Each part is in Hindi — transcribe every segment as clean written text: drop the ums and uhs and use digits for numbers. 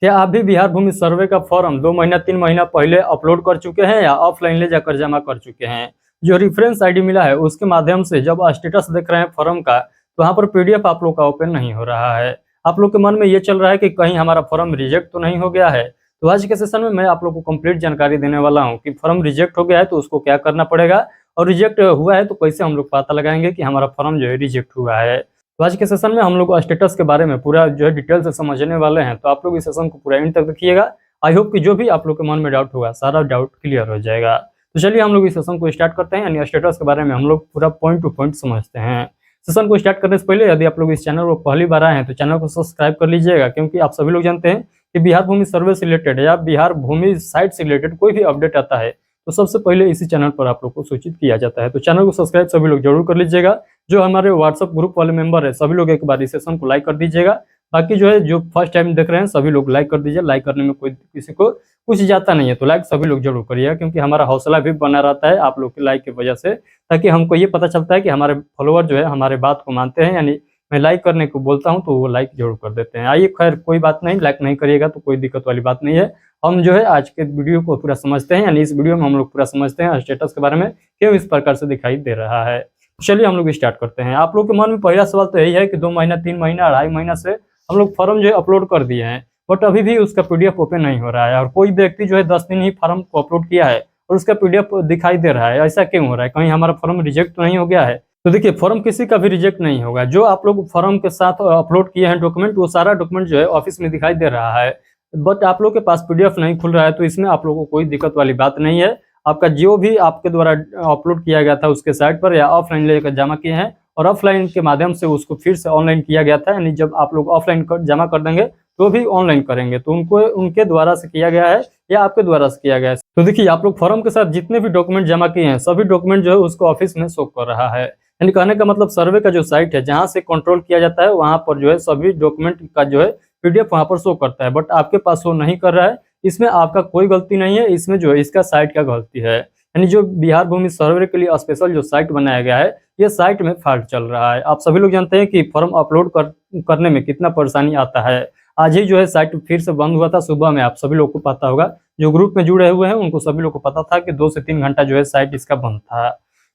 क्या आप भी बिहार भूमि सर्वे का फॉर्म 2 महीना 3 महीना पहले अपलोड कर चुके हैं या ऑफलाइन ले जाकर जमा कर चुके हैं? जो रेफरेंस आईडी मिला है उसके माध्यम से जब स्टेटस देख रहे हैं फॉर्म का, तो वहाँ पर पीडीएफ आप लोग का ओपन नहीं हो रहा है। आप लोग के मन में ये चल रहा है कि कहीं हमारा फॉर्म रिजेक्ट तो नहीं हो गया है। तो आज के सेशन में मैं आप लोग को कंप्लीट जानकारी देने वाला हूँ कि फॉर्म रिजेक्ट हो गया है तो उसको क्या करना पड़ेगा, और रिजेक्ट हुआ है तो कैसे हम लोग पता लगाएंगे कि हमारा फॉर्म जो है रिजेक्ट हुआ है। तो आज के सेशन में हम लोग स्टेटस के बारे में पूरा जो है डिटेल से समझने वाले हैं, तो आप लोग इस सेशन को पूरा एंड तक देखिएगा। आई होप कि जो भी आप लोग के मन में डाउट होगा सारा डाउट क्लियर हो जाएगा। तो चलिए हम लोग इस सेशन को स्टार्ट करते हैं, यानी स्टेटस के बारे में हम लोग पूरा पॉइंट टू पॉइंट समझते हैं। सेशन को स्टार्ट करने से पहले यदि आप लोग इस चैनल को पहली बार आए हैं तो चैनल को सब्सक्राइब कर लीजिएगा, क्योंकि आप सभी लोग जानते हैं कि बिहार भूमि सर्वे से रिलेटेड या बिहार भूमि साइट से रिलेटेड कोई भी अपडेट आता है तो सबसे पहले इसी चैनल पर आप लोग को सूचित किया जाता है। तो चैनल को सब्सक्राइब सभी लोग जरूर कर लीजिएगा। जो हमारे व्हाट्सएप ग्रुप वाले मेंबर है सभी लोग एक बार इस सेशन को लाइक कर दीजिएगा। बाकी जो है जो फर्स्ट टाइम देख रहे हैं सभी लोग लाइक कर दीजिए। लाइक करने में कोई किसी को कुछ जाता नहीं है, तो लाइक सभी लोग जरूर करिएगा, क्योंकि हमारा हौसला भी बना रहता है आप लोग के लाइक की वजह से, ताकि हमको ये पता चलता है कि हमारे फॉलोअर जो है हमारे बात को मानते हैं। यानी मैं लाइक करने को बोलता हूँ तो वो लाइक जरूर कर देते हैं। आइए, खैर कोई बात नहीं, लाइक नहीं करिएगा तो कोई दिक्कत वाली बात नहीं है। हम जो है आज के वीडियो को पूरा समझते हैं, यानी इस वीडियो में हम लोग पूरा समझते हैं स्टेटस के बारे में क्यों इस प्रकार से दिखाई दे रहा है। चलिए हम लोग स्टार्ट करते हैं। आप लोग के मन में पहला सवाल तो यही है कि 2 महीना 3 महीना 2.5 महीना से हम लोग फॉर्म जो है अपलोड कर दिए हैं, बट अभी भी उसका पीडीएफ ओपन नहीं हो रहा है। और कोई व्यक्ति जो है 10 दिन ही फॉर्म को अपलोड किया है और उसका पीडीएफ दिखाई दे रहा है। ऐसा क्यों हो रहा है? कहीं हमारा फॉर्म रिजेक्ट तो नहीं हो गया है? तो देखिए, फॉर्म किसी का भी रिजेक्ट नहीं होगा। जो आप लोग फॉर्म के साथ अपलोड किए हैं डॉक्यूमेंट, वो सारा डॉक्यूमेंट जो है ऑफिस में दिखाई दे रहा है, बट आप लोग के पास पीडीएफ नहीं खुल रहा है। तो इसमें आप लोगों को कोई दिक्कत वाली बात नहीं है। आपका जो भी आपके द्वारा अपलोड किया गया था उसके साइट पर, या ऑफलाइन लेकर जमा किए हैं और ऑफलाइन के माध्यम से उसको फिर से ऑनलाइन किया गया था, यानी जब आप लोग ऑफलाइन जमा कर देंगे तो भी ऑनलाइन करेंगे, तो उनको उनके द्वारा से किया गया है या आपके द्वारा से किया गया है। तो देखिए, आप लोग फॉर्म के साथ जितने भी डॉक्यूमेंट जमा किए हैं सभी डॉक्यूमेंट जो है उसको ऑफिस में शो कर रहा है। यानी कहने का मतलब, सर्वे का जो साइट है जहाँ से कंट्रोल किया जाता है वहाँ पर जो है सभी डॉक्यूमेंट का जो है पीडीएफ वहाँ पर शो करता है, बट आपके पास शो नहीं कर रहा है। इसमें आपका कोई गलती नहीं है, इसमें जो है इसका साइट का गलती है। यानी जो बिहार भूमि सर्वे के लिए स्पेशल जो साइट बनाया गया है, ये साइट में फॉल्ट चल रहा है। आप सभी लोग जानते हैं कि फॉर्म अपलोड करने में कितना परेशानी आता है। आज ही जो है साइट फिर से बंद हुआ था सुबह में, आप सभी लोग को पता होगा। जो ग्रुप में जुड़े हुए हैं उनको सभी लोग को पता था कि 2 से 3 घंटा जो है साइट इसका बंद था।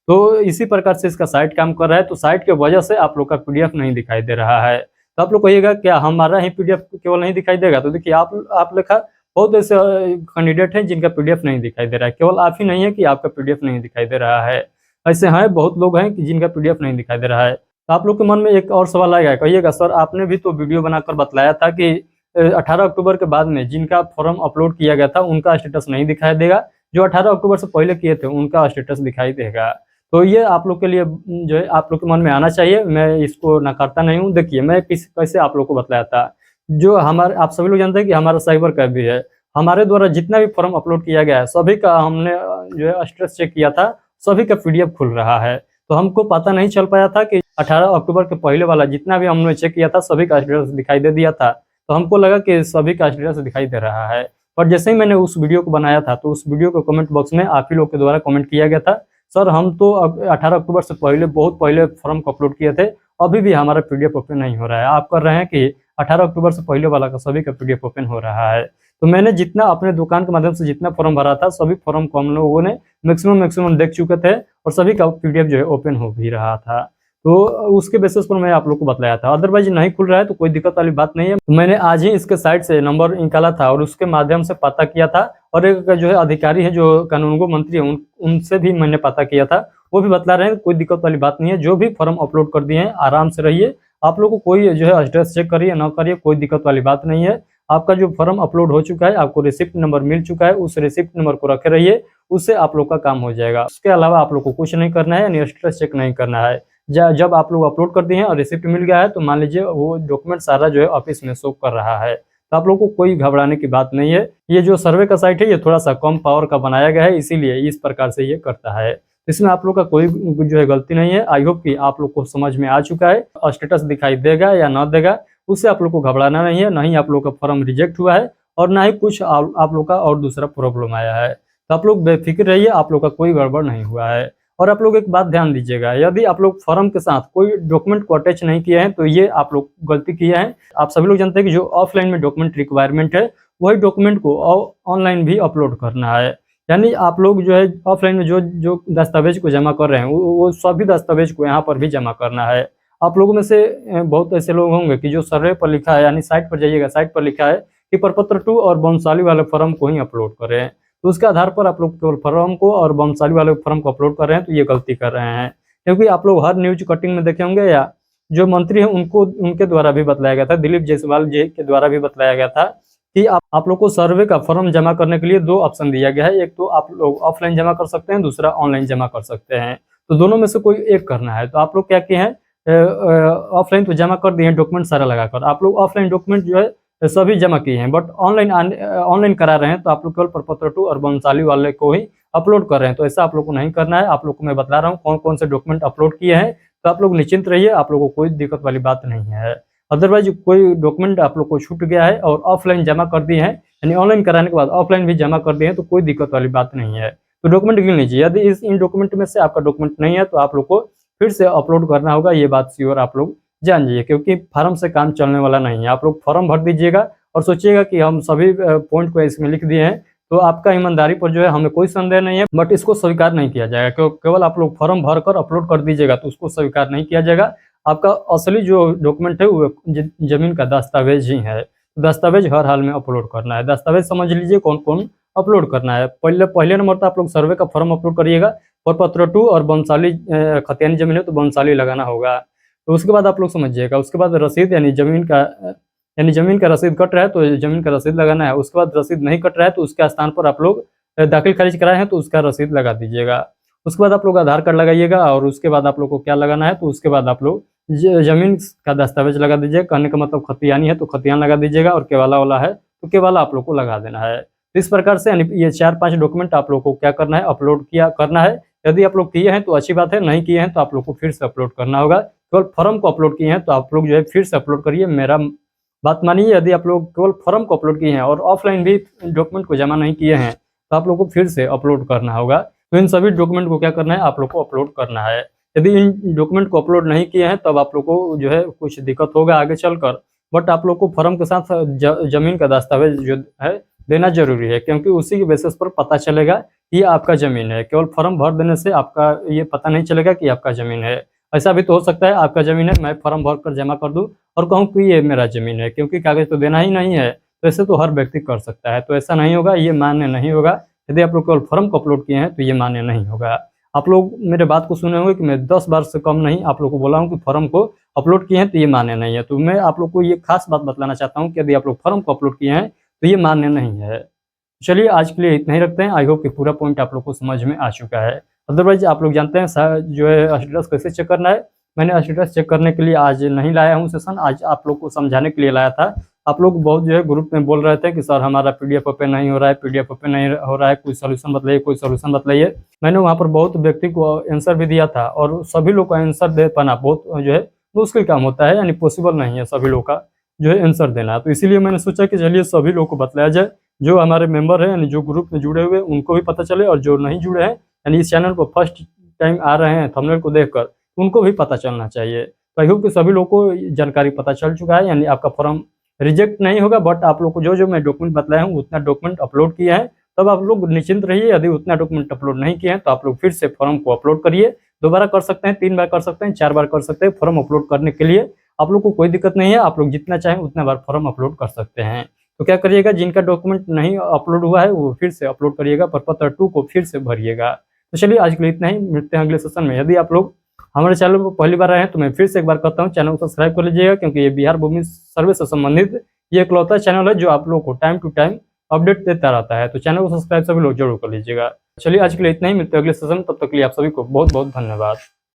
तो इसी प्रकार से इसका साइट काम कर रहा है, तो साइट की वजह से आप लोग का पीडीएफ नहीं दिखाई दे रहा है। तो आप लोग कहिएगा क्या हमारा ही पीडीएफ केवल नहीं दिखाई देगा? तो देखिए, आप लिखा बहुत ऐसे कैंडिडेट हैं जिनका पीडीएफ नहीं दिखाई दे रहा है। केवल आप ही नहीं है कि आपका पीडीएफ नहीं दिखाई दे रहा है, ऐसे हैं बहुत लोग हैं कि जिनका पीडीएफ नहीं दिखाई दे रहा है। तो आप लोग के मन में एक और सवाल आएगा, कहिएगा सर आपने भी तो वीडियो बनाकर बतलाया था कि 18 अक्टूबर के बाद में जिनका फॉर्म अपलोड किया गया था उनका स्टेटस नहीं दिखाई देगा, जो 18 अक्टूबर से पहले किए थे उनका स्टेटस दिखाई देगा। तो ये आप लोग के लिए जो है आप लोग के मन में आना चाहिए, मैं इसको नकारता नहीं हूँ। देखिए, मैं कैसे आप लोग को बतलाया था, जो हमारे आप सभी लोग जानते हैं कि हमारा साइबर कैफ भी है, हमारे द्वारा जितना भी फॉर्म अपलोड किया गया है सभी का हमने जो है स्टेटस चेक किया था, सभी का पीडीएफ खुल रहा है। तो हमको पता नहीं चल पाया था कि 18 अक्टूबर के पहले वाला जितना भी हमने चेक किया था सभी का स्टेटस दिखाई दे दिया था, तो हमको लगा कि सभी का स्टेटस दिखाई दे रहा है। पर जैसे ही मैंने उस वीडियो को बनाया था तो उस वीडियो को कमेंट बॉक्स में आप ही लोग के द्वारा कमेंट किया गया था, सर हम तो 18 अक्टूबर से पहले बहुत पहले फॉर्म को अपलोड किए थे, अभी भी हमारा पीडीएफ ओपन नहीं हो रहा है। आप कर रहे हैं कि 18 अक्टूबर से पहले वाला का सभी का पीडीएफ ओपन हो रहा है। तो मैंने जितना अपने दुकान के माध्यम से जितना फॉर्म भरा था सभी फॉर्म को हम लोगों ने मैक्सिमम देख चुके थे और सभी का पीडीएफ जो है ओपन हो भी रहा था। तो उसके बेसिस पर मैं आप लोग को बताया था, अदरवाइज नहीं खुल रहा है तो कोई दिक्कत वाली बात नहीं है। तो मैंने आज ही इसके साइट से नंबर निकाला था और उसके माध्यम से पता किया था, और एक जो है अधिकारी है जो कानूनगो मंत्री है उनसे भी मैंने पता किया था, वो भी बतला रहे हैं कोई दिक्कत वाली बात नहीं है। जो भी फॉर्म अपलोड कर दिए हैं आराम से रहिए, आप लोग को कोई जो है एड्रेस चेक करिए ना करिए, कोई दिक्कत वाली बात नहीं है। आपका जो फॉर्म अपलोड हो चुका है, आपको रिसिप्ट नंबर मिल चुका है, उस रिसिप्ट नंबर को रखे रहिए, उससे आप लोग का काम हो जाएगा। उसके अलावा आप लोग को कुछ नहीं करना है, यानी एड्रेस चेक नहीं करना है। जब आप लोग अपलोड कर दिए हैं और रिसिप्ट मिल गया है तो मान लीजिए वो डॉक्यूमेंट सारा जो है ऑफिस में शो कर रहा है, तो आप लोग को कोई घबराने की बात नहीं है। ये जो सर्वे का साइट है ये थोड़ा सा कम पावर का बनाया गया है, इसीलिए इस प्रकार से ये करता है। इसमें आप लोग का कोई जो है गलती नहीं है। आई होप कि आप लोग को समझ में आ चुका है। स्टेटस दिखाई देगा या ना देगा उससे आप लोग को घबराना नहीं है, ना ही आप लोग का फॉर्म रिजेक्ट हुआ है और ना ही कुछ आप लोग का और दूसरा प्रॉब्लम आया है। तो आप लोग बेफिक्र रहिए, आप लोग का कोई गड़बड़ नहीं हुआ है। और आप लोग एक बात ध्यान दीजिएगा, यदि आप लोग फॉर्म के साथ कोई डॉक्यूमेंट को अटैच नहीं किए हैं तो ये आप लोग गलती किए हैं। आप सभी लोग जानते हैं कि जो ऑफलाइन में डॉक्यूमेंट रिक्वायरमेंट है वही डॉक्यूमेंट को ऑनलाइन भी अपलोड करना है। यानी आप लोग जो है ऑफलाइन में जो जो दस्तावेज को जमा कर रहे हैं वो सभी दस्तावेज को यहाँ पर भी जमा करना है। आप लोगों में से बहुत ऐसे लोग होंगे कि जो सर्वे पर लिखा है, यानी साइट पर जाइएगा, साइट पर लिखा है कि प्रपत्र 2 और वंशावली वाले फॉर्म को ही अपलोड करें, तो उसके आधार पर आप लोग केवल फॉर्म को और वंशावली वाले फॉर्म को अपलोड कर रहे हैं, तो ये गलती कर रहे हैं। क्योंकि आप लोग हर न्यूज कटिंग में देखे होंगे या जो मंत्री हैं उनको उनके द्वारा भी बतलाया गया था, दिलीप जायसवाल जी के द्वारा भी बतलाया गया था कि आप लोग को सर्वे का फॉर्म जमा करने के लिए 2 ऑप्शन दिया गया है। एक तो आप लोग ऑफलाइन जमा कर सकते हैं, दूसरा ऑनलाइन जमा कर सकते हैं। तो दोनों में से कोई एक करना है। तो आप लोग क्या किए हैं, ऑफलाइन तो जमा कर दिए हैं डॉक्यूमेंट सारा लगाकर, आप लोग ऑफलाइन डॉक्यूमेंट जो है सभी जमा किए हैं, बट ऑनलाइन करा रहे हैं तो आप लोग केवल प्रपत्र 2 और वंशावली वाले को ही अपलोड कर रहे हैं। तो ऐसा आप लोग को नहीं करना है। आप लोग को मैं बता रहा हूँ कौन कौन से डॉक्यूमेंट अपलोड किए हैं, तो आप लोग निश्चिंत रहिए, आप लोगों को कोई दिक्कत वाली बात नहीं है। अदरवाइज कोई डॉक्यूमेंट आप लोग को छूट गया है और ऑफलाइन जमा कर दिए हैं, यानी ऑनलाइन कराने के बाद ऑफलाइन भी जमा कर दिए हैं, तो कोई दिक्कत वाली बात नहीं है। तो डॉक्यूमेंट गिन लीजिए, यदि इन डॉक्यूमेंट में से आपका डॉक्यूमेंट नहीं है तो आप लोग को फिर से अपलोड करना होगा। ये बात श्योर आप लोग जान लीजिए, क्योंकि फॉर्म से काम चलने वाला नहीं है। आप लोग फॉर्म भर दीजिएगा और सोचिएगा कि हम सभी पॉइंट को इसमें लिख दिए हैं, तो आपका ईमानदारी पर जो है हमें कोई संदेह नहीं है, बट इसको स्वीकार नहीं किया जाएगा। केवल आप लोग फॉर्म भरकर अपलोड कर दीजिएगा तो उसको स्वीकार नहीं किया जाएगा। आपका असली जो डॉक्यूमेंट है वो जमीन का दस्तावेज ही है। दस्तावेज हर हाल में अपलोड करना है। दस्तावेज समझ लीजिए कौन कौन अपलोड करना है। पहले नंबर तो आप लोग सर्वे का फॉर्म अपलोड करिएगा, प्रपत्र 2 और वंशावली खतियानी जमीन है तो वंशावली लगाना होगा। तो उसके बाद आप लोग समझिएगा, उसके बाद रसीद यानी जमीन का रसीद कट रहा है तो जमीन का रसीद लगाना है। उसके बाद रसीद नहीं कट रहा है तो उसके स्थान पर आप लोग दाखिल खारिज कराए हैं तो उसका रसीद लगा दीजिएगा। उसके बाद आप लोग आधार कार्ड लगाइएगा और उसके बाद आप लोग को क्या लगाना है, तो उसके बाद आप लोग जमीन का दस्तावेज लगा दीजिए। कहने का मतलब खतियानी है तो खतियान लगा दीजिएगा और केवाला वाला है तो केवाला आप लोग को लगा देना है। तो इस प्रकार से यानी ये 4-5 डॉक्यूमेंट आप लोग को क्या करना है, अपलोड करना है। यदि आप लोग किए हैं तो अच्छी बात है, नहीं किए हैं तो आप लोग को फिर से अपलोड करना होगा। केवल फॉर्म को अपलोड किए हैं तो आप लोग जो है फिर से अपलोड करिए। मेरा बात मानिए, यदि आप लोग केवल फॉर्म को अपलोड किए हैं और ऑफलाइन भी डॉक्यूमेंट को जमा नहीं किए हैं तो आप लोग को फिर से अपलोड करना होगा। तो इन सभी डॉक्यूमेंट को क्या करना है, आप लोग को अपलोड करना है। यदि इन डॉक्यूमेंट को अपलोड नहीं किए हैं तब आप लोग को जो है कुछ दिक्कत होगा आगे चलकर, बट आप लोग को फॉर्म के साथ जमीन का दस्तावेज जो है देना जरूरी है, क्योंकि उसी के बेसिस पर पता चलेगा कि ये आपका जमीन है। केवल फॉर्म भर देने से आपका ये पता नहीं चलेगा कि आपका जमीन है। ऐसा भी तो हो सकता है आपका जमीन है, मैं फॉर्म भर कर जमा कर दूं और कहूं कि ये मेरा जमीन है, क्योंकि कागज तो देना ही नहीं है। तो ऐसे तो हर व्यक्ति कर सकता है, तो ऐसा नहीं होगा, ये मान्य नहीं होगा। यदि आप लोग केवल फॉर्म को अपलोड किए हैं तो ये मान्य नहीं होगा। आप लोग मेरे बात को सुने होंगे कि मैं 10 बार से कम नहीं आप लोग को बोला हूँ कि फॉर्म को अपलोड किए हैं तो ये मान्य नहीं है। तो मैं आप लोग को ये खास बात बतलाना चाहता हूँ कि यदि आप लोग फॉर्म को अपलोड किए हैं तो ये मान्य नहीं है। चलिए आज के लिए इतना ही रखते हैं। आई होप कि पूरा पॉइंट आप लोग को समझ में आ चुका है। अदरवाइज आप लोग जानते हैं जो है स्टेटस कैसे चेक करना है। मैंने स्टेटस चेक करने के लिए आज नहीं लाया हूँ सेशन, आज आप लोग को समझाने के लिए लाया था। आप लोग बहुत जो है ग्रुप में बोल रहे थे कि सर हमारा पीडीएफ ओपन नहीं हो रहा है, पीडीएफ ओपन नहीं हो रहा है, कोई सोल्यूशन बताइए, कोई सोल्यूशन बताइए। मैंने वहाँ पर बहुत व्यक्ति को आंसर भी दिया था और सभी लोग का आंसर दे पाना बहुत जो है मुश्किल काम होता है, यानी पॉसिबल नहीं है सभी लोग का जो है आंसर देना। तो इसीलिए मैंने सोचा कि चलिए सभी लोग को बतलाया जाए, जो हमारे मेंबर हैं यानी जो ग्रुप में जुड़े हुए उनको भी पता चले, और जो नहीं जुड़े हैं यानी इस चैनल पर फर्स्ट टाइम आ रहे हैं थंबनेल को देखकर उनको भी पता चलना चाहिए। तो आई होप कि सभी लोग को जानकारी पता चल चुका है, यानी आपका फॉर्म रिजेक्ट नहीं होगा, बट आप लोग को जो मैं डॉक्यूमेंट बताया हूँ उतना डॉक्यूमेंट अपलोड किया है, तब आप लोग निश्चिंत रहिए। यदि उतना डॉक्यूमेंट अपलोड नहीं किए हैं तो आप लोग फिर से फॉर्म को अपलोड करिए। दोबारा कर सकते हैं, 3 बार कर सकते हैं, 4 बार कर सकते हैं। फॉर्म अपलोड करने के लिए आप लोग को कोई दिक्कत नहीं है, आप लोग जितना चाहें उतना बार फॉर्म अपलोड कर सकते हैं। तो क्या करिएगा, जिनका डॉक्यूमेंट नहीं अपलोड हुआ है वो फिर से अपलोड करिएगा, प्रपत्र 2 को फिर से भरिएगा। तो चलिए आज के लिए इतना ही, मिलते हैं अगले सेशन में। यदि आप लोग हमारे चैनल पर पहली बार आए हैं तो मैं फिर से एक बार कहता हूँ चैनल को सब्सक्राइब कर लीजिएगा, क्योंकि ये बिहार भूमि सर्वे से संबंधित ये इकलौता चैनल है जो आप लोग को टाइम टू टाइम अपडेट देता रहता है। तो चैनल को सब्सक्राइब सभी लोग जरूर कर लीजिएगा। चलिए आज के लिए इतना ही, मिलते हैं अगले सेशन में। तब तक के लिए आप सभी को बहुत बहुत धन्यवाद।